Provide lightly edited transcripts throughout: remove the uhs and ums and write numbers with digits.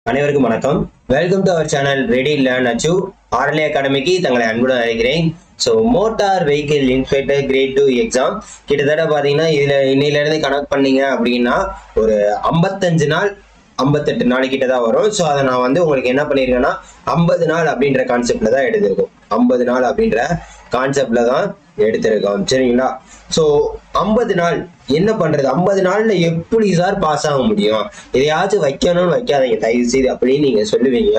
அனைவருக்கும் வணக்கம். Welcome to our channel ready learn achieve RLA அகாடமிக்கு தங்களை அன்புடன் அழைக்கிறேன். So motor vehicle inspector grade 2 exam கிட்டத்தட்ட பார்த்தீங்கன்னா இதில் இன்னையிலேருந்து கனெக்ட் பண்ணீங்க அப்படின்னா ஒரு 55 நாள் 58 நாள் கிட்ட தான் வரும். ஸோ அதை நான் வந்து உங்களுக்கு என்ன பண்ணியிருக்கேன்னா 50 நாள் அப்படின்ற கான்செப்ட்ல தான் எடுத்திருக்கோம். 50 நாள் அப்படின்ற கான்செப்ட்ல தான் எடுத்திருக்கோம். சரிங்களா? ஸோ 50 நாள் என்ன பண்றது? 50 நாள்ல எப்படி சார் பாஸ் ஆக முடியும்? எதையாச்சும் வைக்கணும்னு வைக்காதீங்க தயவு செய்து அப்படின்னு நீங்க சொல்லுவீங்க.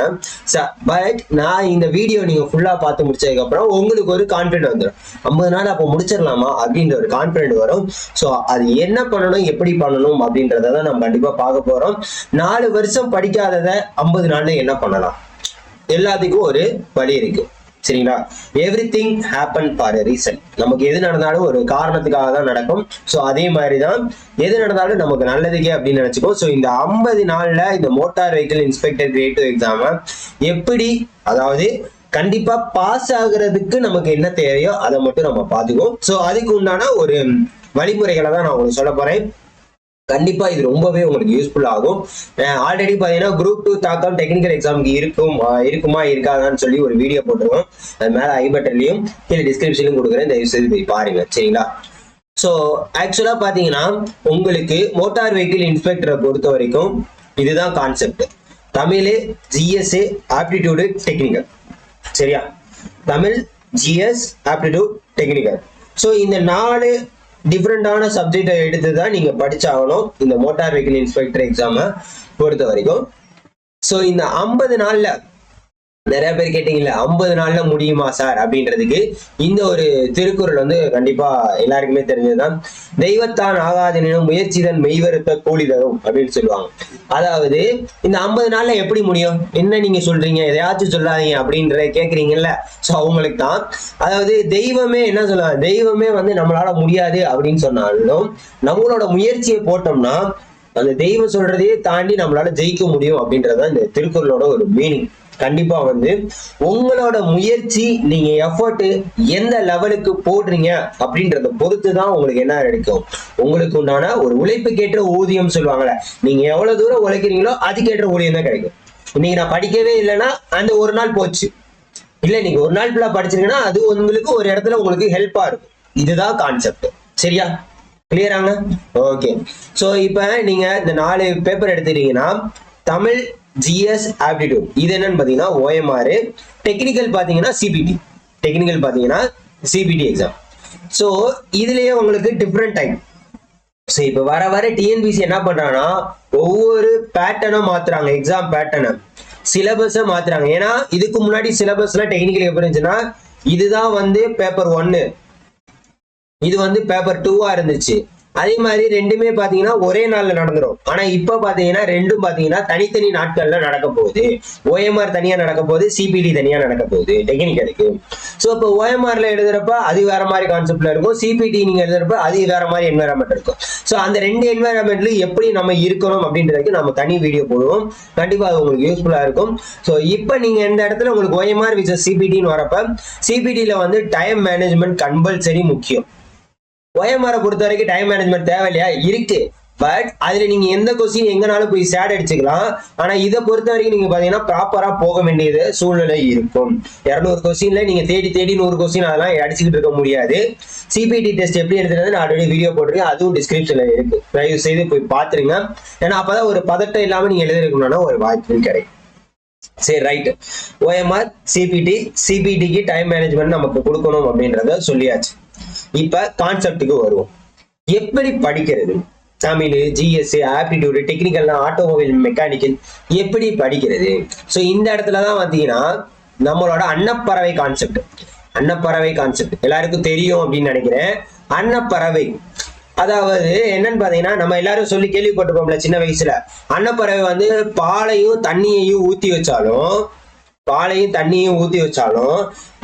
பட் நான் இந்த வீடியோ நீங்க ஃபுல்லா பார்த்து முடிச்சதுக்கு அப்புறம் உங்களுக்கு ஒரு கான்பிடன்ட் வந்துடும். 50 நாள் அப்போ முடிச்சிடலாமா அப்படின்ற ஒரு கான்பிடன்ட் வரும். ஸோ அது என்ன பண்ணணும், எப்படி பண்ணணும் அப்படின்றத தான் நம்ம கண்டிப்பா பார்க்க போறோம். 4 வருஷம் படிக்காததை 50 நாள்ல என்ன பண்ணலாம்? எல்லாத்துக்கும் ஒரு வழி இருக்கு. சரிங்களா? Every thing happen for a reason. நமக்கு எது நடந்தாலும் ஒரு காரணத்துக்காக தான் நடக்கும். ஸோ அதே மாதிரி தான் எது நடந்தாலும் நமக்கு நல்லதுக்கே அப்படின்னு நினைச்சுக்கோ. ஸோ இந்த 50 நாள்ல இந்த மோட்டார் வெஹிக்கிள் இன்ஸ்பெக்டர் கிரேட் 2 எக்ஸாம எப்படி, அதாவது கண்டிப்பா பாஸ் ஆகுறதுக்கு நமக்கு என்ன தேவையோ அதை மட்டும் நம்ம பார்த்துக்குவோம். ஸோ அதுக்கு உண்டான ஒரு வழிமுறைகளை தான் நான் உங்களுக்கு சொல்ல போறேன். கண்டிப்பா இது ரொம்பவே உங்களுக்கு யூஸ்ஃபுல் ஆகும். ஆல்ரெடி பாத்தீங்கன்னா குரூப் 2 தாக்கம் டெக்னிக்கல் எக்ஸாமுக்கு இருக்குமா இருக்காதான்னு சொல்லி ஒரு வீடியோ போட்டுருவோம். அது மேல ஐ பட்டன்லயும் கீழே டிஸ்கிரிப்ஷன்லயும் கொடுக்குறேன், தயவு செய்து போய் பாருங்க. சரிங்களா? ஸோ ஆக்சுவலா பாத்தீங்கன்னா உங்களுக்கு மோட்டார் வெஹிக்கிள் இன்ஸ்பெக்டரை பொறுத்த வரைக்கும் இதுதான் concept. Tamil, GSA, aptitude, technical. சரியா? Tamil, GS, aptitude, technical. So இந்த 4 டிஃப்ரெண்டான சப்ஜெக்டை எடுத்து தான் நீங்க படிச்சாகணும் இந்த மோட்டார் வெஹிக்கிள் இன்ஸ்பெக்டர் எக்ஸாம பொறுத்த வரைக்கும். ஸோ இந்த 50 நாள்ல நிறைய பேர் கேட்டீங்கல்ல 50 நாள்ல முடியுமா சார் அப்படின்றதுக்கு இந்த ஒரு திருக்குறள் வந்து கண்டிப்பா எல்லாருக்குமே தெரிஞ்சதுதான். தெய்வத்தான் ஆகாதெனினும் முயற்சிதன் மெய்வருத்த கூலி தரும் அப்படின்னு சொல்லுவாங்க. அதாவது இந்த 50 நாள்ல எப்படி முடியும்? என்ன நீங்க சொல்றீங்க, எதையாச்சும் சொல்லாதீங்க அப்படின்ற கேக்குறீங்கல்ல. ஸோ அவங்களுக்கு தான், அதாவது தெய்வமே என்ன சொல்லுவாங்க, தெய்வமே வந்து நம்மளால முடியாது அப்படின்னு சொன்னாலும் நம்மளோட முயற்சியை போட்டோம்னா அந்த தெய்வம் சொல்றதையே தாண்டி நம்மளால ஜெயிக்க முடியும் அப்படின்றதான் இந்த திருக்குறளோட ஒரு மீனிங். கண்டிப்பா வந்து உங்களோட முயற்சி, நீங்க எஃபர்ட் எந்த லெவலுக்கு போடுறீங்க அப்படின்றத பொறுத்து தான் உங்களுக்கு என்ன கிடைக்கும். உங்களுக்கு உண்டான ஒரு உழைப்புக்கேற்ற ஊதியம் சொல்லுவாங்கல்ல, நீங்க எவ்வளவு தூரம் உழைக்கிறீங்களோ அதுக்கேற்ற ஊதியம் தான் கிடைக்கும். இன்னைக்கு நான் படிக்கவே இல்லைன்னா அந்த ஒரு நாள் போச்சு. இல்ல நீங்க ஒரு நாள் ஃபுல்லா படிச்சிருக்கீங்கன்னா அது உங்களுக்கு ஒரு இடத்துல உங்களுக்கு ஹெல்ப்பா இருக்கும். இதுதான் கான்செப்ட். சரியா? கிளியராங்க? ஓகே. ஸோ இப்போ நீங்க இந்த 4 பேப்பர் எடுத்துட்டீங்கன்னா தமிழ், ஜிஎஸ், ஆப்டிடியூட், இது என்னன்னு பாத்தீங்கன்னா OMR, டெக்னிக்கல் பாத்தீங்கன்னா சிபிடி, டெக்னிக்கல் பாத்தீங்கன்னா சிபிடி எக்ஸாம். ஸோ இதுலயே உங்களுக்கு டிஃப்ரெண்ட் டைம். ஸோ இப்போ வர வர டிஎன்பிசி என்ன பண்றாங்கன்னா ஒவ்வொரு பேட்டர்னும் மாத்துறாங்க, எக்ஸாம் பேட்டர்னை, சிலபஸை மாத்துறாங்க. ஏன்னா இதுக்கு முன்னாடி சிலபஸ்ல டெக்னிக்கல் எப்படி இருந்துச்சுன்னா இதுதான் வந்து பேப்பர் 1, இது வந்து பேப்பர் 2 இருந்துச்சு. அதே மாதிரி ரெண்டுமே பாத்தீங்கன்னா ஒரே நாள்ல நடந்துரும். ஆனா இப்ப பாத்தீங்கன்னா ரெண்டும் பாத்தீங்கன்னா தனித்தனி நாட்கள்ல நடக்க போகுது. OMR தனியா நடக்க போகுது, சிபிடி தனியா நடக்க போகுது டெக்னிக்கலுக்கு. சோ இப்போ OMRல எழுதுறப்ப அது வேற மாதிரி கான்செப்ட்ல இருக்கும், சிபிடி நீங்க எழுதுறப்ப அது வேற மாதிரி என்வைரன்மெண்ட் இருக்கும். சோ அந்த ரெண்டு என்வைரன்மெண்ட்ல எப்படி நம்ம இருக்கணும் அப்படின்றதுக்கு நம்ம தனி வீடியோ போடுவோம். கண்டிப்பா அது உங்களுக்கு யூஸ்ஃபுல்லா இருக்கும். சோ இப்போ நீங்க இந்த இடத்துல உங்களுக்கு OMR விச் சிபிடின்னு வரப்ப சிபிடில வந்து டைம் மேனேஜ்மெண்ட் கம்பல்சரி முக்கியம். OMR பொறுத்த வரைக்கும் டைம் மேனேஜ்மெண்ட் தேவையில்லையா? இருக்கு. பட் அதுல நீங்க எந்த கொஸ்டின் எங்கனாலும் போய் சேட் அடிச்சுக்கலாம். ஆனா இதை பொறுத்த வரைக்கும் நீங்க பாத்தீங்கன்னா ப்ராப்பரா போக வேண்டியது சூழ்நிலை இருக்கும். 200 கொஸ்டின்ல நீங்க தேடி 100 கொஸ்டின் அதெல்லாம் அடிச்சுக்கிட்டு இருக்க முடியாது. சிபிடி டெஸ்ட் எப்படி எடுத்துறது நான் ஆல்ரெடி வீடியோ போட்டிருக்கேன், அதுவும் டிஸ்கிரிப்ஷன்ல இருக்கு, தயவு செய்து போய் பாத்துருங்க. ஏன்னா அப்பதான் ஒரு பதட்டம் இல்லாம நீங்க எழுதிருக்கணும்னா ஒரு வாய்ப்பு கிடைக்கும். சரி, ரைட். OMR, சிபிடி, சிபிடிக்கு டைம் மேனேஜ்மெண்ட் நமக்கு கொடுக்கணும் அப்படின்றத சொல்லியாச்சு. இப்ப கான்செப்டுக்கு வருவோம். எப்படி படிக்கிறது? Tamil, GS, aptitude, technical, automobile, mechanical எப்படி படிக்கிறது? சோ இந்த இடத்துலதான் பாத்தீங்கன்னா நம்மளோட அன்னப்பறவை கான்செப்ட். அன்னப்பறவை கான்செப்ட் எல்லாருக்கும் தெரியும் அப்படின்னு நினைக்கிறேன். அன்னப்பறவை அதாவது என்னன்னு பாத்தீங்கன்னா நம்ம எல்லாரும் சொல்லி கேள்விப்பட்டிருப்போம்ல சின்ன வயசுல, அன்னப்பறவை வந்து பாலையும் தண்ணியையும் ஊத்தி வச்சாலும்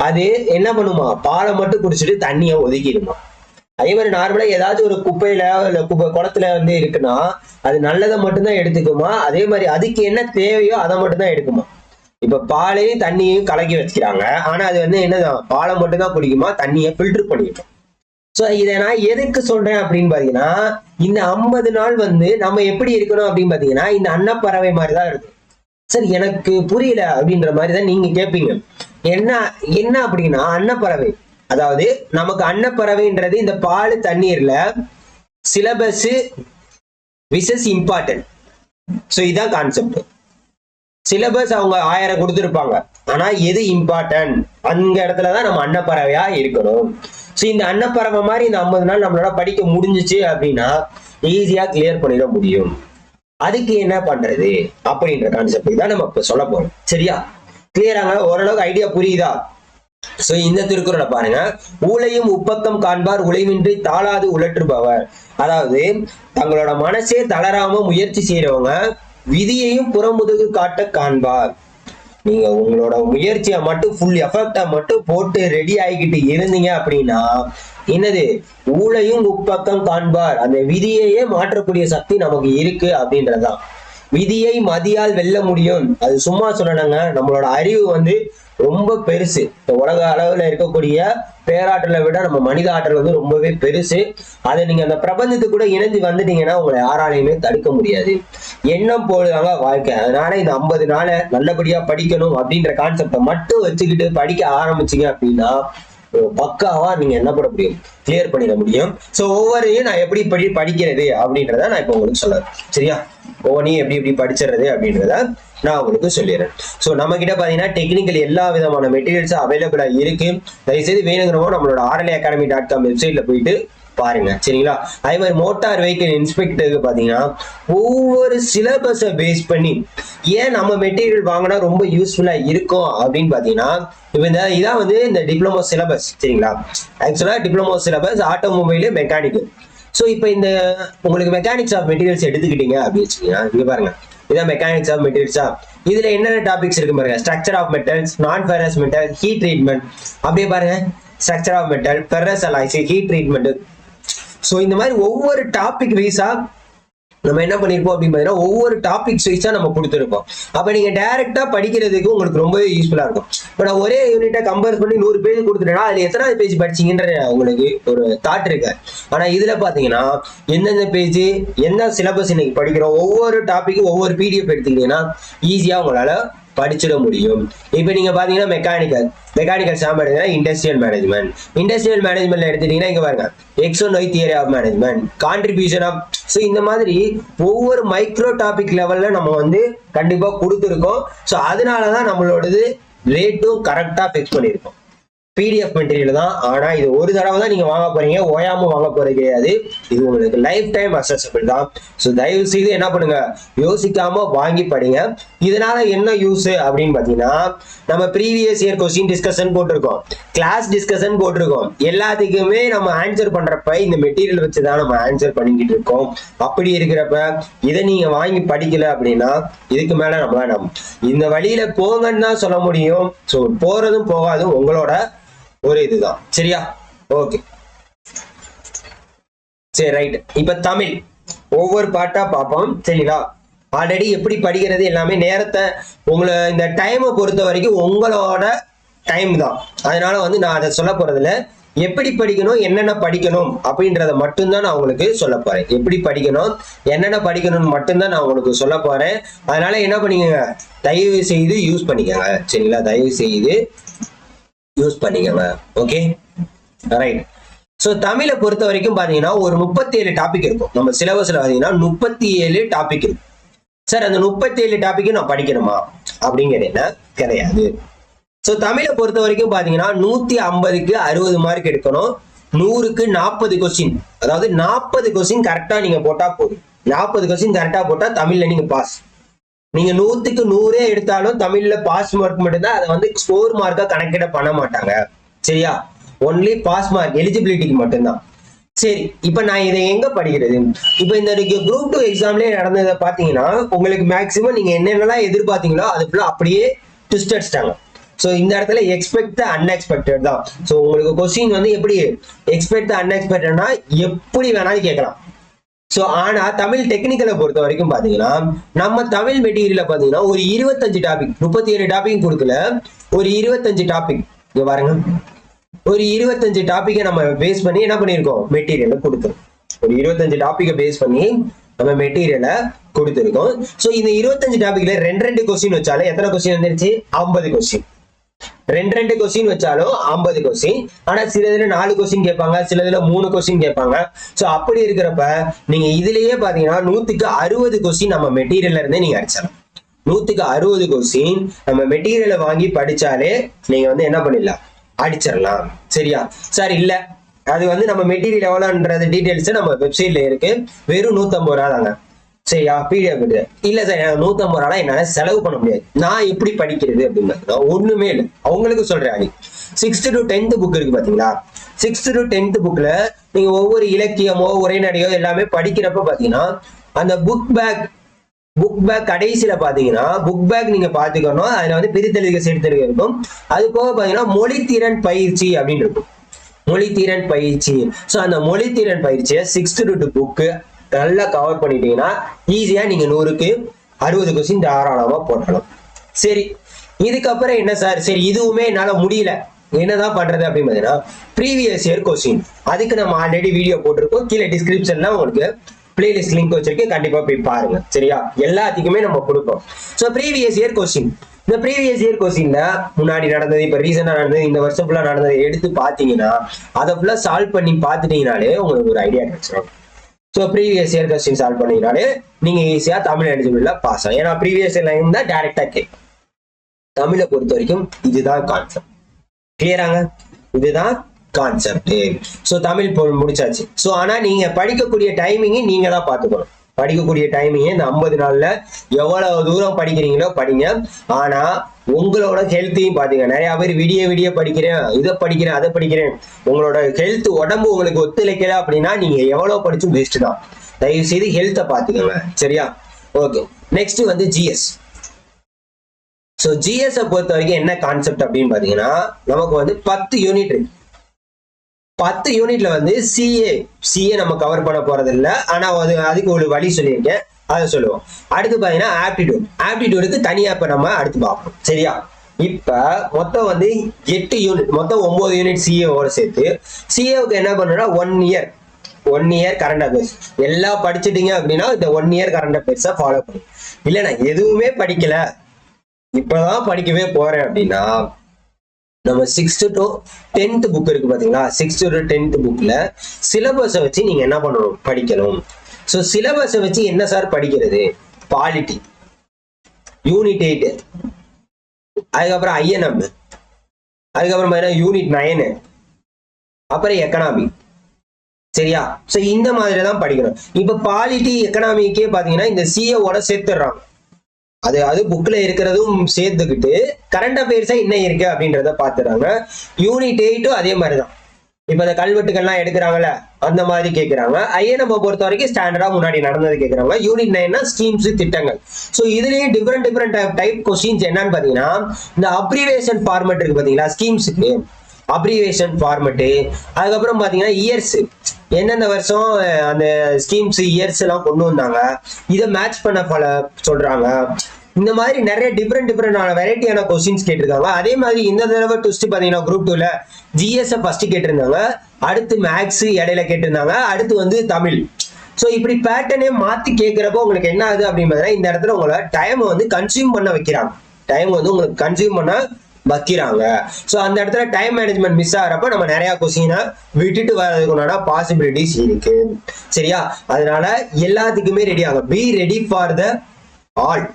அது என்ன பண்ணுமா, பாலை மட்டும் குடிச்சிட்டு தண்ணியை ஒதுக்கிடுமா. அதே மாதிரி நார்மலா ஏதாச்சும் ஒரு குப்பையில இல்ல குளத்துல வந்து இருக்குன்னா அது நல்லதை மட்டும்தான் எடுத்துக்குமா. அதே மாதிரி அதுக்கு என்ன தேவையோ அதை மட்டும்தான் எடுக்குமா. இப்ப பாலையும் தண்ணியையும் கலக்கி வச்சுக்கிறாங்க, ஆனா அது வந்து என்னதான் பாலை மட்டும்தான் குடிக்குமா, தண்ணியை ஃபில்டர் பண்ணிட்டோம். சோ இதை நான் எதுக்கு சொல்றேன் அப்படின்னு பாத்தீங்கன்னா இந்த 50 நாள் வந்து நம்ம எப்படி இருக்கணும் அப்படின்னு பாத்தீங்கன்னா இந்த அன்னப்பறவை மாதிரிதான் இருக்கும். சார் எனக்கு புரியல அப்படின்ற மாதிரி தான் நீங்க கேட்பீங்க. என்ன என்ன அப்படின்னா அன்னப்பறவை, அதாவது நமக்கு அன்னப்பறவைன்றது இந்த பால் தண்ணீர்ல சிலபஸ் விசஸ் இம்பார்ட்டன்ட். ஸோ இதான் கான்செப்ட். சிலபஸ் அவங்க 1000 கொடுத்துருப்பாங்க, ஆனா எது இம்பார்ட்டன்ட் அந்த இடத்துலதான் நம்ம அன்னப்பறவையா இருக்கணும். ஸோ இந்த அன்னப்பறவை மாதிரி இந்த 50 நாள் நம்மளால படிக்க முடிஞ்சிச்சு அப்படின்னா ஈஸியா கிளியர் பண்ணிட முடியும். அதுக்கு என்ன பண்றது அப்படின்ற கான்செப்ட் தான் நம்ம இப்ப சொல்ல போறோம். சரியா? கிளியராங்க? ஓரளவுக்கு ஐடியா புரியுதா? சோ இந்த திருக்குறளை பாருங்க. ஊழையும் உப்பக்கம் காண்பார் உழைவின்றி தாளாது உழற்றுபவர். அதாவது தங்களோட மனசே தளராம முயற்சி செய்யறவங்க விதியையும் புறமுதுகு காட்ட காண்பார். நீங்க உங்களோட முயற்சியை மட்டும் ஃபுல் எஃபெக்டா மட்டும் போட்டு ரெடி ஆகிக்கிட்டு இருந்தீங்க அப்படின்னா என்னது, ஊழையும் உப்பக்கம் காண்பார், அந்த விதியையே மாற்றக்கூடிய சக்தி நமக்கு இருக்கு அப்படின்றதுதான். விதியை மதியால் வெல்ல முடியும், அது சும்மா சொல்லணுங்க. நம்மளோட அறிவு வந்து ரொம்ப பெருசு. இந்த உலக அளவுல இருக்கக்கூடிய பேராற்றலை விட நம்ம மனித ஆற்றல் வந்து ரொம்பவே பெருசு. அதை நீங்க அந்த பிரபஞ்சத்துக்கு கூட இணைஞ்சு வந்துட்டீங்கன்னா உங்களை யாராலையுமே தடுக்க முடியாது. எண்ணம் போடுவாங்க வாழ்க்கை. அதனால இந்த 50 நாளை நல்லபடியா படிக்கணும் அப்படின்ற கான்செப்டை மட்டும் வச்சுக்கிட்டு படிக்க ஆரம்பிச்சீங்க அப்படின்னா பக்காவா நீங்க என்ன பண்ண முடியும், கிளியர் பண்ணிட முடியும். சோ ஒவ்வொரையும் நான் எப்படி படிக்கிறது அப்படின்றத நான் இப்ப உங்களுக்கு சொல்றேன். சரியா? ஒவ்வொன்றையும் எப்படி படிச்சிடுறது அப்படின்றத நான் உங்களுக்கு சொல்லிடுறேன். ஸோ நம்ம கிட்ட பாத்தீங்கன்னா டெக்னிக்கல் எல்லா விதமான மெட்டீரியல்ஸும் அவைலபிளா இருக்கு. தயவுசெய்து வேணுங்கிறவங்க நம்மளோட rlacademy.com வெப்சைட்ல போயிட்டு பாருங்க. சரிங்களா? அதே மாதிரி மோட்டார் வெஹிக்கிள் இன்ஸ்பெக்டருக்கு பாத்தீங்கன்னா ஒவ்வொரு சிலபஸை பேஸ் பண்ணி ஏன் நம்ம மெட்டீரியல் வாங்கினா ரொம்ப யூஸ்ஃபுல்லா இருக்கும் அப்படின்னு பாத்தீங்கன்னா, இப்ப இதான் வந்து இந்த டிப்ளமோ சிலபஸ். சரிங்களா? ஆக்சுவலா diploma syllabus automobile mechanical. So இப்போ இந்த உங்களுக்கு மெக்கானிக்ஸ் ஆஃப் மெட்டீரியல்ஸ் எடுத்துக்கிட்டீங்க அப்படின்னு வச்சுக்கீங்கன்னா, இங்க பாருங்க, இதான் மெக்கானிக்ஸ் ஆஃப் மெட்டீரியல்ஸா. இதுல என்னென்ன டாபிக்ஸ் இருக்கு பாருங்க. Structure of metals, non ferrous metal, heat treatment. அப்படியே பாருங்க, structure of metal, ferrous alloys, heat treatment. So இந்த மாதிரி ஒவ்வொரு டாபிக் வைஸா நம்ம என்ன பண்ணிருப்போம் அப்படின்னு பாத்தீங்கன்னா ஒவ்வொரு டாபிக்ஸ் வைஸா நம்ம கொடுத்துருப்போம். அப்ப நீங்க டைரக்டா படிக்கிறதுக்கு உங்களுக்கு ரொம்பவே யூஸ்ஃபுல்லா இருக்கும். இப்ப நான் ஒரே யூனிட்டை கம்பேர் பண்ணி 100 பேஜ் கொடுத்துட்டேன்னா அதுல எத்தனாவது பேஜ் படிச்சீங்கன்ற உங்களுக்கு ஒரு தாட் இருக்கு. ஆனா இதுல பாத்தீங்கன்னா எந்தெந்த பேஜ், என்ன சிலபஸ் இன்னைக்கு படிக்கிறோம், ஒவ்வொரு டாபிக்கும் ஒவ்வொரு பிடிஎஃப் எடுத்துக்கிட்டீங்கன்னா ஈஸியா உங்களால படிச்சிட முடியும். இப்ப நீங்க பாத்தீங்கன்னா மெக்கானிக்கல் சாம் எடுத்தீங்கன்னா இண்டஸ்ட்ரியல் மேனேஜ்மெண்ட்ல எடுத்துட்டீங்கன்னா இங்க பாருங்க X1Y theory of management, contribution of. So இந்த மாதிரி ஒவ்வொரு மைக்ரோ டாபிக் லெவல்ல நம்ம வந்து கண்டிப்பா கொடுத்துருக்கோம். ஸோ அதனாலதான் நம்மளோடது ரேட்டும் கரெக்டா ஃபிக்ஸ் பண்ணியிருக்கோம். பிடிஎஃப் மெட்டீரியல் தான். ஆனா இது ஒரு தடவை தான் நீங்க வாங்க போறீங்க, ஓயாம வாங்க போறது கிடையாது. இது உங்களுக்கு லைஃப் டைம் அக்சஸபிள் தான். ஸோ தயவு செய்து என்ன பண்ணுங்க, யோசிக்காம வாங்கி படிங்க. இதனால என்ன யூஸ் அப்படின்னு பாத்தீங்கன்னா, நம்ம ப்ரீவியஸ் இயர் கொஸ்டின் டிஸ்கஷன் போட்டிருக்கோம், கிளாஸ் டிஸ்கஷன் போட்டிருக்கோம். எல்லாத்துக்குமே நம்ம ஆன்சர் பண்றப்ப இந்த மெட்டீரியல் வச்சுதான் நம்ம ஆன்சர் பண்ணிக்கிட்டு இருக்கோம். அப்படி இருக்கிறப்ப இதை நீங்க வாங்கி படிக்கல அப்படின்னா இதுக்கு மேல நம்ம இந்த வழியில போங்கன்னு தான் சொல்ல முடியும். ஸோ போறதும் போகாதும் உங்களோட ஒரு இதுதான். சரியா? ஓகே, சரி, ரைட். இப்ப தமிழ் ஒவ்வொரு பாட்டா பார்ப்போம். சரிங்களா? ஆல்ரெடி எப்படி படிக்கிறது எல்லாமே நேரத்தை உங்களை இந்த டைமை பொறுத்த வரைக்கும் உங்களோட டைம் தான். அதனால வந்து நான் அதை சொல்ல போறதுல எப்படி படிக்கணும், என்னென்ன படிக்கணும் அப்படின்றத மட்டும்தான் நான் உங்களுக்கு சொல்ல போறேன். எப்படி படிக்கணும், என்னென்ன படிக்கணும்னு மட்டும்தான் நான் உங்களுக்கு சொல்ல போறேன். அதனால என்ன பண்ணிக்கோங்க, தயவு செய்து யூஸ் பண்ணிக்கோங்க. சரிங்களா? தயவு செய்து யூஸ் பண்ணிக்கோங்க. Okay, right. ஸோ தமிழை பொறுத்த வரைக்கும் பாத்தீங்கன்னா ஒரு 37 டாபிக் இருக்கும். நம்ம சிலபஸ்ல பாத்தீங்கன்னா 37 டாபிக் இருக்கு. சார் அந்த 37 டாபிக்கும் நான் படிக்கணுமா அப்படிங்கிறது கிடையாது. ஸோ தமிழை பொறுத்த வரைக்கும் பாத்தீங்கன்னா 150க்கு 60 மார்க் எடுக்கணும். 100க்கு 40 கொஸ்டின், அதாவது 40 கொஸ்டின் கரெக்டா நீங்க போட்டா போதும். 40 கொஸ்டின் கரெக்டா போட்டா தமிழ்ல நீங்க பாஸ். நீங்க 100க்கு 100 எடுத்தாலும் தமிழ்ல பாஸ் மார்க் மட்டும்தான். அதை வந்து ஸ்கோர் மார்க்கா கணக்கிட பண்ண மாட்டாங்க. சரியா? ஒன்லி பாஸ் மார்க், எலிஜிபிலிட்டிக்கு மட்டும்தான். சரி, இப்ப நான் இதை எங்க படிக்கிறது? இப்ப இந்த குரூப் 2 எக்ஸாம்லயே நடந்ததை பாத்தீங்கன்னா உங்களுக்கு மேக்சிமம் நீங்க என்னென்னலாம் எதிர்பார்த்தீங்களோ அது ஃபுல்லா அப்படியே ட்விஸ்ட் அடிச்சிட்டாங்க. ஸோ இந்த இடத்துல எக்ஸ்பெக்ட் த அன்எக்ஸ்பெக்டட் தான். ஸோ உங்களுக்கு கொஸ்டின் வந்து எப்படி எக்ஸ்பெக்ட் த அன்எக்ஸ்பெக்டட்னா எப்படி வேணாலும் கேட்கலாம். ஸோ ஆனா தமிழ் டெக்னிக்கலை பொறுத்த வரைக்கும் பாத்தீங்கன்னா நம்ம தமிழ் மெட்டீரியல பாத்தீங்கன்னா ஒரு 25 டாபிக், 37 டாபிக் கொடுக்கல, ஒரு 25 டாபிக். இங்க பாருங்க, ஒரு 25 டாபிக்கை நம்ம பேஸ் பண்ணி என்ன பண்ணிருக்கோம், மெட்டீரியல் கொடுத்துரும். ஒரு 25 டாபிக்கை பேஸ் பண்ணி நம்ம மெட்டீரியலை கொடுத்துருக்கோம். ஸோ இந்த 25 டாபிக்ல ரெண்டு கொஸ்டின் வச்சாலும் எத்தனை கொஸ்டின் வந்துருச்சு? 50 கொஸ்டின். ரெண்டு கொஸ்டின் வச்சாலும் 50 கொஸ்டின். ஆனா சில இதுல 4 கொஸ்டின் கேட்பாங்க, சில இதுல 3 கொஸ்டின் கேட்பாங்க. சோ அப்படி இருக்கிறப்ப நீங்க இதுலயே பாத்தீங்கன்னா 100க்கு 60 கொஸ்டின் நம்ம மெட்டீரியல்ல இருந்தே நீங்க அடிச்சிடலாம். 100க்கு 60 கொஸ்டின் நம்ம மெட்டீரியலை வாங்கி படிச்சாலே நீங்க வந்து என்ன பண்ணிடலாம், அடிச்சிடலாம். சரியா சார்? இல்ல அது வந்து நம்ம மெட்டீரியல் எவ்வளோன்றது டீடைல்ஸ் நம்ம வெப்சைட்ல இருக்கு. வெறும் 150 ரூபா தாங்க. சரியா? பிடிஎஃப் இல்ல சார், எனக்கு 150 ரூபா என்னால செலவு பண்ண முடியாது, நான் எப்படி படிக்கிறது அப்படின்னு ஒண்ணுமே இல்லை. அவங்களுக்கு சொல்றேன், 6th to 10th புக் இருக்கு பாத்தீங்களா? 6th to 10th புக்ல நீங்க ஒவ்வொரு இலக்கியமோ உரைநடையோ எல்லாமே படிக்கிறப்ப பாத்தீங்கன்னா அந்த புக் பேக் கடைசியில பாத்தீங்கன்னா புக் பேக் நீங்க பாத்துக்கணும். அதுல வந்து பிரித்தெழுக சேர்த்தெழுக இருக்கும். அது போக பாத்தீங்கன்னா மொழித்திறன் பயிற்சி அப்படின்னு இருக்கும். மொழித்திறன் பயிற்சி. ஸோ அந்த மொழித்திறன் பயிற்சியை 6th to 10th புக்கு நல்லா கவர் பண்ணிட்டீங்கன்னா ஈஸியா நீங்க 100க்கு 60 கொஸ்டின் தாராளமா போட்டலாம். சரி, இதுக்கப்புறம் என்ன சார்? சரி, இதுவுமே என்னால முடியல, என்னதான் பண்றது அப்படின்னு பாத்தீங்கன்னா ப்ரீவியஸ் இயர் கொஸ்டின். அதுக்கு நம்ம ஆல்ரெடி வீடியோ போட்டிருக்கோம். கீழே டிஸ்கிரிப்ஷன்ல உங்களுக்கு பிளேலிஸ்ட் லிங்க் வச்சிருக்கேன், கண்டிப்பா போய் பாருங்க. சரியா? எல்லாத்துக்குமே நம்ம கொடுப்போம். ஸோ ப்ரீவியஸ் இயர் கொஸ்டின், இந்த ப்ரீவியஸ் இயர் கொஸ்டின்ல முன்னாடி நடந்தது, இப்ப ரீசெண்டா நடந்தது, இந்த வருஷம் ஃபுல்லா நடந்தது எடுத்து பாத்தீங்கன்னா அதை ஃபுல்லா சால்வ் பண்ணி பாத்துட்டீங்கனாலே உங்களுக்கு ஒரு ஐடியா கிடைச்சிடும். So previous year question solve பண்ணினாலே நீங்க ஈஸியா தமிழ் எலிஜிபிள்ல பாஸ் ஆகும். ஏன்னா ப்ரீவியஸ் இயர்ல இருந்தா டைரக்டா கேட்கும். தமிழை பொறுத்த வரைக்கும் இதுதான் கான்செப்ட். கிளியராங்க? இதுதான் கான்செப்ட். ஸோ தமிழ் முடிச்சாச்சு. ஸோ ஆனா நீங்க படிக்கக்கூடிய டைமிங் நீங்க தான் பாத்துக்கணும். படிக்கக்கூடிய டைமிங் இந்த 50 நாள்ல எவ்வளவு தூரம் படிக்கிறீங்களோ படிங்க. ஆனா உங்களோட ஹெல்த்தையும் பாத்தீங்க. நிறைய பேர் விடிய படிக்கிறேன், இதை படிக்கிறேன், அதை படிக்கிறேன். உங்களோட ஹெல்த், உடம்பு உங்களுக்கு ஒத்துழைக்கல அப்படின்னா நீங்க எவ்வளவு படிச்சும் வேஸ்ட் தான். தயவு செய்து ஹெல்த்தை பாத்துக்கோங்க. சரியா? ஓகே, நெக்ஸ்ட் வந்து ஜிஎஸ். ஸோ ஜிஎஸ் பொறுத்த வரைக்கும் என்ன கான்செப்ட் அப்படின்னு பாத்தீங்கன்னா நமக்கு வந்து 10 யூனிட் இருக்கு. 10 யூனிட்ல வந்து சிஏ நம்ம கவர் பண்ண போறது இல்லை. ஆனா அதுக்கு ஒரு வழி சொல்லியிருக்கேன், அதை சொல்லுவோம். அடுத்து பாத்தீங்கன்னா ஆப்டிடியூடுக்கு தனியா இப்ப நம்ம அடுத்து பார்ப்போம். சரியா? இப்ப மொத்தம் வந்து 8 யூனிட், மொத்தம் 9 யூனிட் சிஏவோட சேர்த்து. சிஏவுக்கு என்ன பண்ணணும்னா 1 இயர் கரண்ட் அஃபேர்ஸ் எல்லாம் படிச்சுட்டீங்க அப்படின்னா இந்த 1 இயர் கரண்ட் அஃபேர்ஸை ஃபாலோ பண்ணும். இல்ல நான் எதுவுமே படிக்கல, இப்பதான் படிக்கவே போறேன் அப்படின்னா நம்ம 6th to 10th புக் இருக்கு பாத்தீங்களா? 6th to 10th புக்ல சிலபஸை வச்சு நீங்க என்ன பண்ணணும், படிக்கணும். ஸோ சிலபஸை வச்சு என்ன சார் படிக்கிறது? பாலிட்டி, யூனிட் 8, அதுக்கப்புறம் ஐஎன்எம், அதுக்கப்புறம் யூனிட் 9, அப்புறம் எக்கனாமி. சரியா? ஸோ இந்த மாதிரி தான் படிக்கணும். இப்ப பாலிட்டி எக்கனாமிக்கே பாத்தீங்கன்னா இந்த சிஏவோட சேர்த்துடுறாங்க. அது புக்ல இருக்கிறதும் சேர்த்துக்கிட்டு கரண்ட் அஃபேர்ஸா என்ன இருக்கு அப்படின்றத பாத்துறாங்க. யூனிட் 8 அதே மாதிரிதான். இப்ப இந்த கல்வெட்டுகள்லாம் எடுக்கிறாங்கல்ல, அந்த மாதிரி கேட்கிறாங்க. ஐஎன்எம் பொறுத்த வரைக்கும் ஸ்டாண்டர்டா முன்னாடி நடந்தது கேட்கறாங்க. யூனிட் 9 ஸ்கீம்ஸ், திட்டங்கள். ஸோ இதுலயும் டிஃபரெண்ட் டைப் கொஸ்டின்ஸ் என்னன்னு பாத்தீங்கன்னா இந்த அப்ரிவேஷன் ஃபார்மேட் இருக்கு பாத்தீங்களா? ஸ்கீம்ஸுக்கு அப்ரிவேஷன் ஃபார்மேட்டு. அதுக்கப்புறம் பாத்தீங்கன்னா இயர்ஸ், எந்தெந்த வருஷம் அந்த ஸ்கீம்ஸ் இயர்ஸ் எல்லாம் கொண்டு வந்தாங்க, இதை மேட்ச் பண்ண சொல்றாங்க. இந்த மாதிரி நிறைய டிஃப்ரெண்டான வெரைட்டியான கொஸ்டின்ஸ் கேட்டிருக்காங்க. அதே மாதிரி இந்த தடவை ட்விஸ்ட் பாத்தீங்கன்னா குரூப் 2ல ஜிஎஸ் ஃபர்ஸ்ட் கேட்டிருந்தாங்க, அடுத்து மேக்ஸ் இடையில கேட்டிருந்தாங்க, அடுத்து வந்து தமிழ். ஸோ இப்படி பேட்டர்னே மாத்தி கேட்கிறப்போ உங்களுக்கு என்ன ஆகுது அப்படின்னு இந்த இடத்துல உங்களை டைம் வந்து கன்சியூம் பண்ண வைக்கிறாங்க. டைம் வந்து உங்களுக்கு கன்சியூம் பண்ண வைக்கிறாங்க. ஸோ அந்த இடத்துல டைம் மேனேஜ்மெண்ட் மிஸ் ஆகிறப்ப நம்ம நிறைய கொஸ்டினை விட்டுட்டு வர்றதுக்குண்டான பாசிபிலிட்டிஸ் இருக்கு. சரியா? அதனால எல்லாத்துக்குமே ரெடி ஆகும். Be ready for the all.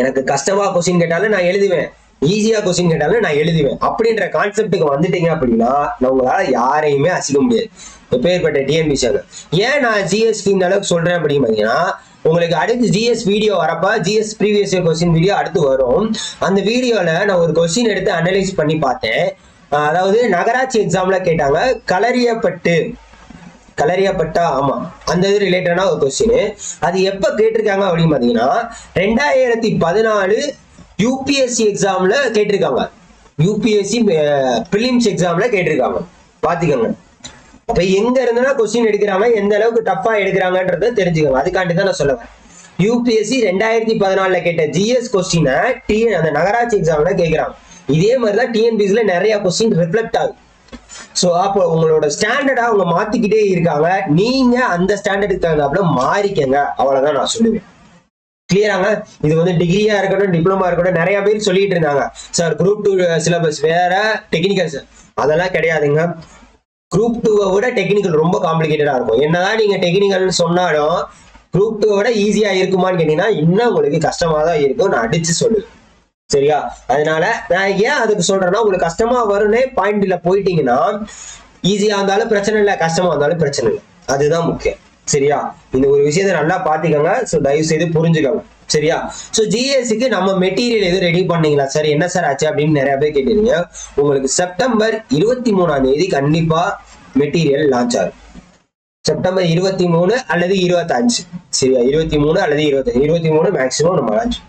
எனக்கு கஷ்டமா கொஸ்டின் கேட்டாலும் நான் எழுதுவேன், ஈஸியா கொஸ்டின் கேட்டாலும் நான் எழுதுவேன் அப்படின்ற கான்செப்டுக்கு வந்துட்டீங்க அப்படின்னா உங்களால யாரையுமே அசிக்க முடியாது. எப்பேற்பட்ட டிஎன்பிசி. ஏன் நான் ஜிஎஸ்க்கு இந்த அளவுக்கு சொல்றேன் அப்படின்னு பாத்தீங்கன்னா உங்களுக்கு அடுத்து ஜிஎஸ் வீடியோ வரப்ப GS previous year question video அடுத்து வரும். அந்த வீடியோல நான் ஒரு கொஸ்டின் எடுத்து அனலைஸ் பண்ணி பார்த்தேன். அதாவது நகராட்சி எக்ஸாம்ல கேட்டாங்க, கலரியப்பட்டா, ஆமா, அந்த இது ரிலேட்டடான ஒரு கொஸ்டின். அது எப்ப கேட்டிருக்காங்க அப்படின்னு பாத்தீங்கன்னா 2014 யூபிஎஸ்சி எக்ஸாம்ல கேட்டிருக்காங்க. யூபிஎஸ்சி பிலிம்ஸ் எக்ஸாம்ல கேட்டிருக்காங்க. பாத்துக்கோங்க. அப்ப எங்க இருந்தா கொஸ்டின் எடுக்கிறாங்க, எந்த அளவுக்கு டஃபா எடுக்கிறாங்கன்றத தெரிஞ்சுக்கோங்க. அதுக்காண்டி தான் நான் சொல்லுவேன். யூபிஎஸ்சி 2014 கேட்ட ஜிஎஸ் கொஸ்டினை அந்த நகராட்சி எக்ஸாம்ல கேட்கிறாங்க. இதே மாதிரிதான் டிஎன்பிசில நிறைய கொஸ்டின் ரிஃப்ளெக்ட் ஆகுது. ஸோ அப்போ உங்களோட ஸ்டாண்டர்டா அவங்க மாத்திக்கிட்டே இருக்காங்க, நீங்க அந்த ஸ்டாண்டர்டுக்கு தகுந்தாப்புல மாறிக்கங்க, அவ்வளவுதான் நான் சொல்லுவேன். கிளியராங்க? இது வந்து டிகிரியா இருக்கட்டும், டிப்ளமா இருக்கட்டும், நிறைய பேர் சொல்லிட்டு இருந்தாங்க சார் குரூப் 2 சிலபஸ் வேற, டெக்னிக்கல் அதெல்லாம் கிடையாதுங்க. குரூப் 2 விட டெக்னிக்கல் ரொம்ப காம்ப்ளிகேட்டடா இருக்கும். என்னதான் நீங்க டெக்னிக்கல்னு சொன்னாலும் குரூப் 2 விட ஈஸியா இருக்குமான்னு கேட்டீங்கன்னா இன்னும் உங்களுக்கு கஷ்டமா தான் இருக்கும், நான் அடிச்சு சொல்லுவேன். சரியா? அதனால நான் ஏன் அதுக்கு சொல்றேன்னா, உங்களுக்கு கஷ்டமா வரும்னே பாயிண்ட்ல போயிட்டீங்கன்னா ஈஸியா இருந்தாலும் பிரச்சனை இல்லை, கஷ்டமா இருந்தாலும் பிரச்சனை இல்லை, அதுதான் முக்கியம். சரியா? இந்த ஒரு விஷயத்த நல்லா பாத்துக்கோங்க. ஸோ தயவு செய்து புரிஞ்சுக்கோங்க. சரியா? ஸோ ஜிஎஸ்சிக்கு நம்ம மெட்டீரியல் எதுவும் ரெடி பண்ணீங்களா சார், என்ன சார் ஆச்சு அப்படின்னு நிறைய பேர் கேட்டீங்க. உங்களுக்கு செப்டம்பர் 23ஆம் தேதி கண்டிப்பா மெட்டீரியல் லான்ச் ஆகும். செப்டம்பர் 23 அல்லது 25. சரியா? 23 அல்லது 25, 23 மேக்சிமம் நம்ம லான்ச்.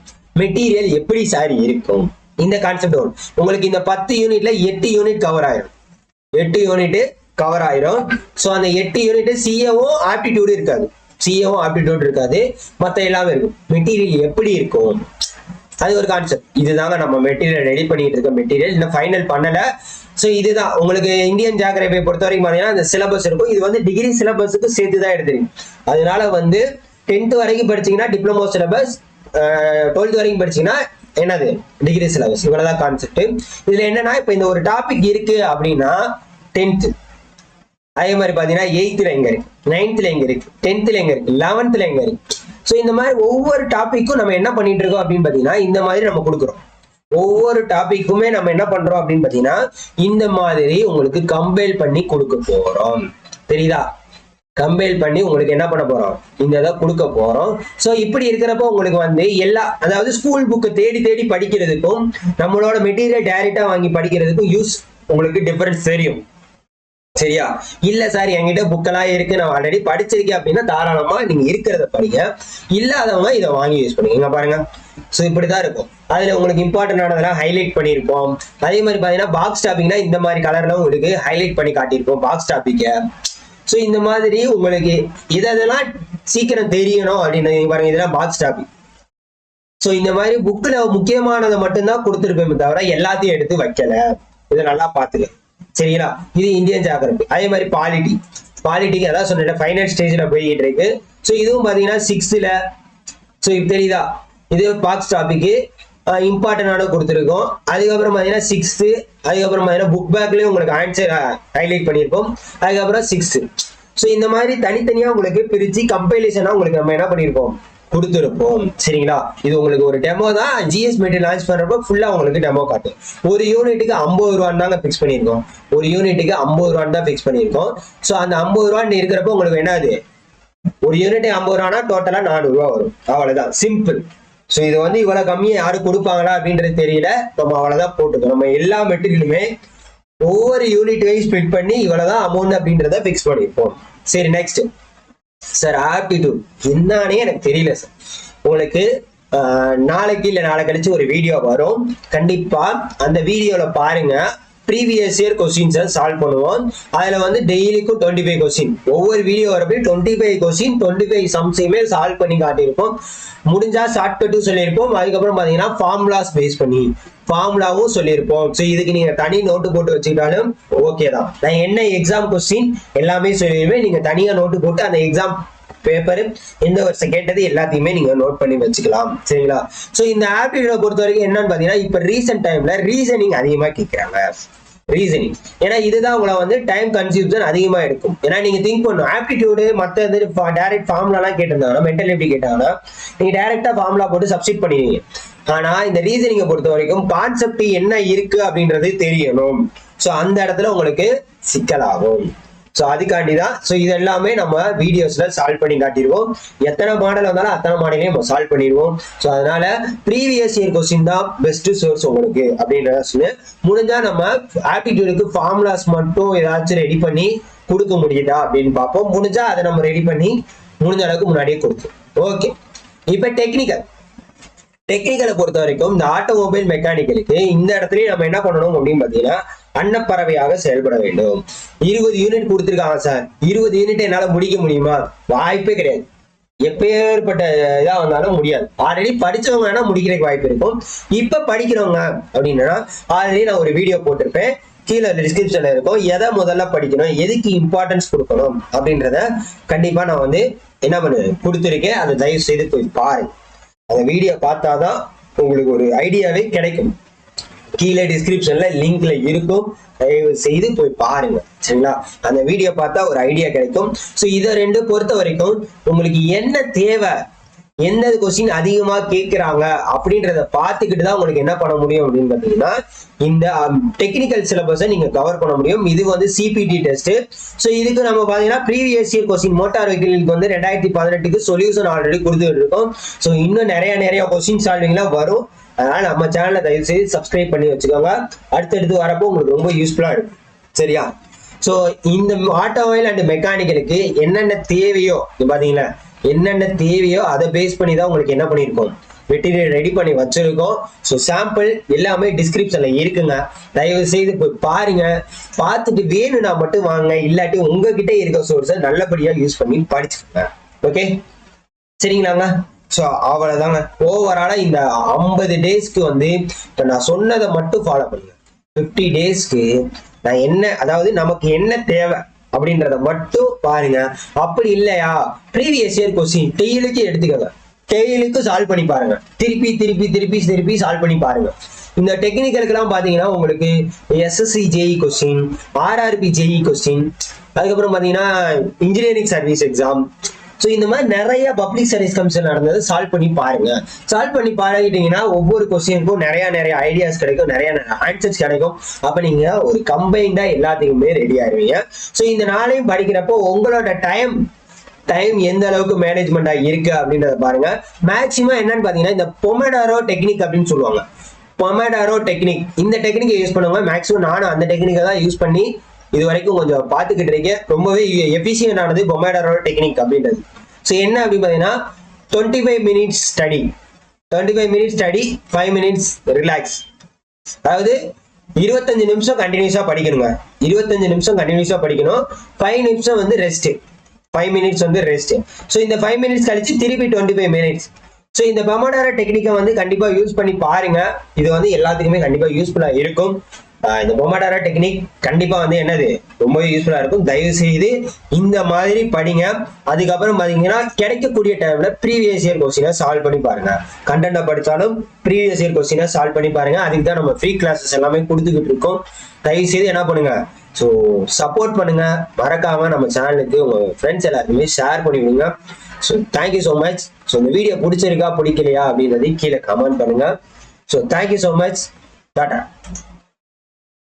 மெட்டீரியல் எப்படி சார் இருக்கும், இந்த கான்செப்ட் வரும். உங்களுக்கு இந்த 10 யூனிட்ல 8 யூனிட் கவர் ஆயிரும். 8 யூனிட் கவர் ஆயிரும். ஸோ அந்த 8 யூனிட் சிஏவும் ஆப்டிடியூடு இருக்காது, சிஏவும் ஆப்டிடியூட் இருக்காது, மற்ற எல்லாமே இருக்கும். மெட்டீரியல் எப்படி இருக்கும் அது ஒரு கான்செப்ட். இதுதாங்க நம்ம மெட்டீரியல் ரெடி பண்ணிட்டு இருக்க மெட்டீரியல், இன்னும் ஃபைனல் பண்ணல. ஸோ இதுதான் உங்களுக்கு இந்தியன் ஜியோகிராஃபியை பொறுத்த வரைக்கும் பார்த்தீங்கன்னா இந்த சிலபஸ் இருக்கும். இது வந்து டிகிரி சிலபஸுக்கு சேர்த்து தான் எடுத்துருக்கு. அதனால வந்து 10th வரைக்கும் படிச்சீங்கன்னா டிப்ளமோ சிலபஸ், 12th வரைக்கும் படிச்சீங்கன்னா என்னது டிகிரி சிலபஸ். இவ்வளவுதான் கான்செப்ட். இதுல என்னன்னா இப்ப இந்த ஒரு டாபிக் இருக்கு அப்படின்னா 10th, அதே மாதிரி பாத்தீங்கன்னா 8th எங்க இருக்கு, 9th எங்க இருக்கு, 10th எங்க இருக்கு, 11th எங்க இருக்கு. ஸோ இந்த மாதிரி ஒவ்வொரு டாபிக்கும் நம்ம என்ன பண்ணிட்டு இருக்கோம் அப்படின்னு பாத்தீங்கன்னா இந்த மாதிரி நம்ம கொடுக்குறோம். ஒவ்வொரு டாபிக்குமே நம்ம என்ன பண்றோம் அப்படின்னு பாத்தீங்கன்னா இந்த மாதிரி உங்களுக்கு கம்பைல் பண்ணி கொடுக்க போறோம். தெரியுதா? கம்பைல் பண்ணி உங்களுக்கு என்ன பண்ண போறோம், இந்த இதை கொடுக்க போறோம். ஸோ இப்படி இருக்கிறப்போ உங்களுக்கு வந்து அதாவது ஸ்கூல் புக்கை தேடி தேடி படிக்கிறதுக்கும் நம்மளோட மெட்டீரியல் டைரக்டா வாங்கி படிக்கிறதுக்கும் உங்களுக்கு டிஃபரன்ஸ் தெரியும். சரியா? இல்ல சார் என்கிட்ட புக்கெல்லாம் இருக்கு, நான் ஆல்ரெடி படிச்சிருக்கேன் அப்படின்னா தாராளமா நீங்க இருக்கிறத படிங்க, இல்லாதவங்க இதை வாங்கி யூஸ் பண்ணுங்க. பாருங்க, ஸோ இப்படிதான் இருக்கும். அதுல உங்களுக்கு இம்பார்ட்டன்ட் ஆனதெல்லாம் ஹைலைட் பண்ணியிருப்போம். அதே மாதிரி பாத்தீங்கன்னா பாக்ஸ் டாபிக்னா இந்த மாதிரி கலர்ல உங்களுக்கு ஹைலைட் பண்ணி காட்டியிருப்போம் பாக்ஸ் டாபிக்க. ஸோ இந்த மாதிரி உங்களுக்கு இதெல்லாம் சீக்கிரம் தெரியணும் அப்படின்னு பாருங்க, இதெல்லாம் பாக்ஸ் டாபிக். ஸோ இந்த மாதிரி புக்ல முக்கியமானதை மட்டும்தான் கொடுத்துருப்பேன் தவிர எல்லாத்தையும் எடுத்து வைக்கல. இதை நல்லா பாத்துக்க. சரிங்களா? இது இந்தியன் ஜியோகிராஃபி. அதே மாதிரி பாலிட்டிக்கு அதான் சொன்னேன் ஃபைனல் ஸ்டேஜ்ல போய்கிட்டு இருக்கு. ஸோ இதுவும் பாத்தீங்கன்னா 6th. ஸோ இது தெரியுதா? இது பாக்ஸ் டாபிக் இம்பார்ட்டன்டான கொடுத்துருக்கோம். அதுக்கப்புறம் பாத்தீங்கன்னா 6th, அதுக்கப்புறம் பாத்தீங்கன்னா புக் பேக்லயும் உங்களுக்கு ஆன்சர் ஹைலைட் பண்ணியிருப்போம். அதுக்கப்புறம் 6th. ஸோ இந்த மாதிரி தனித்தனியா உங்களுக்கு பிரிச்சு கம்பைலேஷனா உங்களுக்கு நம்ம என்ன பண்ணியிருப்போம் கொடுத்துருப்போம். சரிங்களா? இது உங்களுக்கு ஒரு டெமோ தான். ஜிஎஸ் மெட்டீரியல் லான்ச் பண்றப்ப ஃபுல்லா உங்களுக்கு டெமோ காட்டும். ஒரு யூனிட்டுக்கு 50 ரூபான்னு தாங்க பிக்ஸ் பண்ணியிருக்கோம். ஒரு யூனிட்டுக்கு 50 ரூபான்னு தான் பிக்ஸ் பண்ணியிருக்கோம். ஸோ அந்த 50 ரூபான்னு இருக்கிறப்ப உங்களுக்கு என்னது, ஒரு யூனிட் 50 ரூபானா டோட்டலா 400 ரூபா வரும். அவ்வளவுதான், சிம்பிள். ஸோ இது வந்து இவ்வளவு கம்மியா யாரும் கொடுப்பாங்களா அப்படின்றது தெரியல, நம்ம அவ்வளவுதான் போட்டுக்கோம். நம்ம எல்லா மெட்டீரியலுமே ஒவ்வொரு யூனிட் வைஸ் ஸ்பிளிட் பண்ணி இவ்வளவுதான் அமௌண்ட் அப்படின்றத பிக்ஸ் பண்ணியிருப்போம். சரி, நெக்ஸ்ட் சார் ஆப்டிடியூட் என்னன்னே எனக்கு தெரியல சார். உங்களுக்கு நாளைக்கு இல்ல நாளை கழிச்சு ஒரு வீடியோ வரும், கண்டிப்பா அந்த வீடியோல பாருங்க. ப்ரீவியஸ் இயர் கொஸ்டின்ஸை சால்வ் பண்ணுவோம். அதுல வந்து டெய்லிக்கும் 25 கொஸ்டின், ஒவ்வொரு வீடியோ வரப்போ 25 கொஸ்டின் 25 சம்ஸையுமே சால்வ் பண்ணி காட்டியிருப்போம். முடிஞ்சா ஷார்ட்கட்டும் சொல்லியிருப்போம். அதுக்கப்புறம் பாத்தீங்கன்னா ஃபார்முலாஸ் பேஸ் பண்ணி ஃபார்முலாவும் சொல்லியிருப்போம். ஸோ இதுக்கு நீங்க தனி நோட்டு போட்டு வச்சுக்கிட்டாலும் ஓகே தான். நான் என்ன எக்ஸாம் கொஸ்டின் எல்லாமே சொல்லிடுவேன், நீங்க தனியா நோட்டு போட்டு அந்த எக்ஸாம் பேப்பர் எந்த வருஷம் கேட்டது எல்லாத்தையுமே நீங்க நோட் பண்ணி வச்சுக்கலாம். சரிங்களா? ஸோ இந்த ஆப்டிடியூட பொறுத்த வரைக்கும் என்னன்னு பாத்தீங்கன்னா இப்ப ரீசெண்ட் டைம்ல ரீசனிங் அதிகமா கேட்கறாங்க. ரீசனிங் ஏன்னா இதுதான் உங்களை வந்து டைம் கன்சியூஷன் அதிகமா எடுக்கும். ஏன்னா நீங்க திங்க் பண்ணும் ஆப்டிடியூடு மற்ற டைரக்ட் ஃபார்முலாலாம் கேட்டிருந்தாங்கன்னா மென்டல் எப்படி கேட்டாங்கன்னா நீங்க டைரக்டா ஃபார்முலா போட்டு சப்ஸ்டிட் பண்ணுவீங்க. ஆனா இந்த ரீசனிங்கை பொறுத்த வரைக்கும் கான்செப்ட் என்ன இருக்கு அப்படின்றது தெரியணும். ஸோ அந்த இடத்துல உங்களுக்கு சிக்கலாகும். ஸோ அதுக்காண்டிதான் ஸோ இது எல்லாமே நம்ம வீடியோஸ்ல சால்வ் பண்ணி காட்டிடுவோம். எத்தனை மாடல் வந்தாலும் அத்தனை மாடலையும் நம்ம சால்வ் பண்ணிடுவோம். ஸோ அதனால ப்ரீவியஸ் இயர் கொஸ்டின் தான் பெஸ்ட் சோர்ஸ் உங்களுக்கு அப்படின்றத சொன்னேன். முடிஞ்சா நம்ம ஆப்டிடியூடுக்கு ஃபார்முலாஸ் மட்டும் ஏதாச்சும் ரெடி பண்ணி கொடுக்க முடியுதா அப்படின்னு பார்ப்போம். முடிஞ்சா அதை நம்ம ரெடி பண்ணி முடிஞ்ச அளவுக்கு முன்னாடியே கொடுத்தோம். ஓகே, இப்போ டெக்னிக்கலை பொறுத்த வரைக்கும் இந்த ஆட்டோமொபைல் மெக்கானிக்கலுக்கு இந்த இடத்துலயும் நம்ம என்ன பண்ணணும் அப்படின்னு பாத்தீங்கன்னா அன்னப்பறவையாக செயல்பட வேண்டும். 20 யூனிட் கொடுத்துருக்காங்க சார், 20 யூனிட் என்னால முடிக்க முடியுமா? வாய்ப்பே கிடையாது. எப்பேற்பட்ட இதா வந்தாலும் முடியாது. ஆல்ரெடி படிச்சவங்க வேணா முடிக்கிறதுக்கு வாய்ப்பு இருக்கும். இப்ப படிக்கிறவங்க அப்படின்னா ஆல்ரெடி நான் ஒரு வீடியோ போட்டிருப்பேன், கீழே டிஸ்கிரிப்ஷன்ல இருக்கும். எதை முதல்ல படிக்கணும், எதுக்கு இம்பார்ட்டன்ஸ் கொடுக்கணும் அப்படின்றத கண்டிப்பா நான் வந்து என்ன பண்ணுவேன் கொடுத்துருக்கேன். அதை தயவு செய்து போய் பாருங்க. அந்த வீடியோ பார்த்தாதான் உங்களுக்கு ஒரு ஐடியாவே கிடைக்கும். கீழே டிஸ்கிரிப்ஷன்ல லிங்க்ல இருக்கும், தயவு செய்து போய் பாருங்க சரிங்களா. அந்த வீடியோ பார்த்தா ஒரு ஐடியா கிடைக்கும். ஸோ இதை ரெண்டு பொறுத்த வரைக்கும் உங்களுக்கு என்ன தேவை, எந்த கொஸ்டின் அதிகமா கேட்கிறாங்க அப்படின்றத பார்த்துக்கிட்டு தான் உங்களுக்கு என்ன பண்ண முடியும் அப்படின்னு பாத்தீங்கன்னா இந்த டெக்னிக்கல் சிலபஸை நீங்க கவர் பண்ண முடியும். இது வந்து சிபிடி டெஸ்ட். ஸோ இதுக்கு நம்ம பாத்தீங்கன்னா ப்ரீவியஸ் இயர் கொஸ்டின் மோட்டார் வெஹிக்கிளுக்கு வந்து 2018க்கு சொல்யூஷன் ஆல்ரெடி கொடுத்துட்டு இருக்கோம். ஸோ இன்னும் நிறைய கொஸ்டின் சால்விங்லாம் வரும். அதனால நம்ம சேனலை தயவு செய்து சப்ஸ்கிரைப் பண்ணி வச்சுக்கோங்க. அடுத்தடுத்து வரப்போ உங்களுக்கு ரொம்ப யூஸ்ஃபுல்லா இருக்கும் சரியா. ஸோ இந்த ஆட்டோமொபைல் அண்ட் மெக்கானிக்கலுக்கு என்னென்ன தேவையோ பாத்தீங்களா, என்னென்ன தேவையோ அதை பேஸ் பண்ணி தான் உங்களுக்கு என்ன பண்ணியிருக்கோம் மெட்டீரியல் ரெடி பண்ணி வச்சிருக்கோம். ஸோ சாம்பிள் எல்லாமே டிஸ்கிரிப்ஷன்ல இருக்குங்க. தயவு செய்து போய் பாருங்க. பார்த்துட்டு வேணும்னா மட்டும் வாங்க, இல்லாட்டி உங்ககிட்ட இருக்க சோர்ஸை நல்லபடியா யூஸ் பண்ணி படிச்சுக்கோங்க. ஓகே சரிங்களாங்க. ஸோ அவ்வளவுதாங்க. ஓவராலா இந்த 50 டேஸ்க்கு வந்து இப்போ நான் சொன்னதை மட்டும் ஃபாலோ பண்ணுங்க. 50 டேஸ்க்கு நான் என்ன, அதாவது நமக்கு என்ன தேவை அப்படின்றத மட்டும் பாருங்க. அப்படி இல்லையா ப்ரீவியஸ் இயர் கொஸ்டின் டெய்லிக்கு எடுத்துக்கங்க, டெய்லிக்கு சால்வ் பண்ணி பாருங்க. திருப்பி சால்வ் பண்ணி பாருங்க. இந்த டெக்னிக்கலுக்கு எல்லாம் பாத்தீங்கன்னா உங்களுக்கு SSC JE question, RRB JE question, அதுக்கப்புறம் பாத்தீங்கன்னா இன்ஜினியரிங் சர்வீஸ் எக்ஸாம். ஸோ இந்த மாதிரி நிறைய பப்ளிக் சர்வீஸ் கமிஷன் நடந்தது சால்வ் பண்ணி பாருங்க. சால்வ் பண்ணி பழகிட்டீங்கன்னா ஒவ்வொரு கொஸ்டினுக்கும் நிறைய ஐடியாஸ் கிடைக்கும், நிறைய ஆன்சர்ஸ் கிடைக்கும். அப்ப நீங்க ஒரு கம்பைண்டா எல்லாத்துக்குமே ரெடி ஆயிருவீங்க. ஸோ இந்த நாளையும் படிக்கிறப்போ உங்களோட டைம் எந்த அளவுக்கு மேனேஜ்மெண்டா இருக்கு அப்படின்றத பாருங்க. மேக்சிமம் என்னன்னு பாத்தீங்கன்னா இந்த பொமடாரோ டெக்னிக் அப்படின்னு சொல்லுவாங்க. பொமடாரோ டெக்னிக், இந்த டெக்னிக்கை யூஸ் பண்ணுவாங்க. மேக்சிமம் நானும் அந்த டெக்னிக்கை தான் யூஸ் பண்ணி இது வரைக்கும் கொஞ்சம் பார்த்துக்கிட்டு இருக்கேன். ரொம்பவே எஃபிஷியன்ட் ஆனது பொமடாரோ டெக்னிக் அப்படின்றது. ஸோ என்ன அப்படின்னு பாத்தீங்கன்னா 25 மினிட்ஸ் ஸ்டடி, 5 மினிட்ஸ் ரிலாக்ஸ். அதாவது 25 நிமிஷம் கண்டினியூஸா படிக்கணுங்க. 25 நிமிஷம் கண்டினியூஸா படிக்கணும். 5 நிமிஷம் வந்து ரெஸ்ட், 5 மினிட்ஸ் வந்து ரெஸ்ட். ஸோ இந்த 5 மினிட்ஸ் கழிச்சு திருப்பி 25 மினிட்ஸ். ஸோ இந்த பொமடாரோ டெக்னிக்கை வந்து கண்டிப்பா யூஸ் பண்ணி பாருங்க. இது வந்து எல்லாத்துக்குமே கண்டிப்பா யூஸ்ஃபுல்லா இருக்கும். இந்த பொமடாரோ டெக்னிக் கண்டிப்பா வந்து என்னது ரொம்ப யூஸ்ஃபுல்லா இருக்கும். தயவு செய்து இந்த மாதிரி படிங்க. அதுக்கப்புறம் பாத்தீங்கன்னா கிடைக்கக்கூடிய டைம்ல ப்ரீவியஸ் இயர் கொஸ்டினை சால்வ் பண்ணி பாருங்க. கண்டென்ட்டை படிச்சாலும் ப்ரீவியஸ் இயர் கொஸ்டினை சால்வ் பண்ணி பாருங்க. அதுக்கு தான் நம்ம ஃப்ரீ கிளாஸஸ் எல்லாமே கொடுத்துக்கிட்டு இருக்கோம். தயவு செய்து என்ன பண்ணுங்க, ஸோ சப்போர்ட் பண்ணுங்க. மறக்காம நம்ம சேனலுக்கு உங்க ஃப்ரெண்ட்ஸ் எல்லாருக்குமே ஷேர் பண்ணி விடுங்க. So thank you so much. So இந்த வீடியோ பிடிச்சிருக்கா பிடிக்கலையா அப்படின்றதை கீழே கமெண்ட் பண்ணுங்க. So thank you so much. Tata.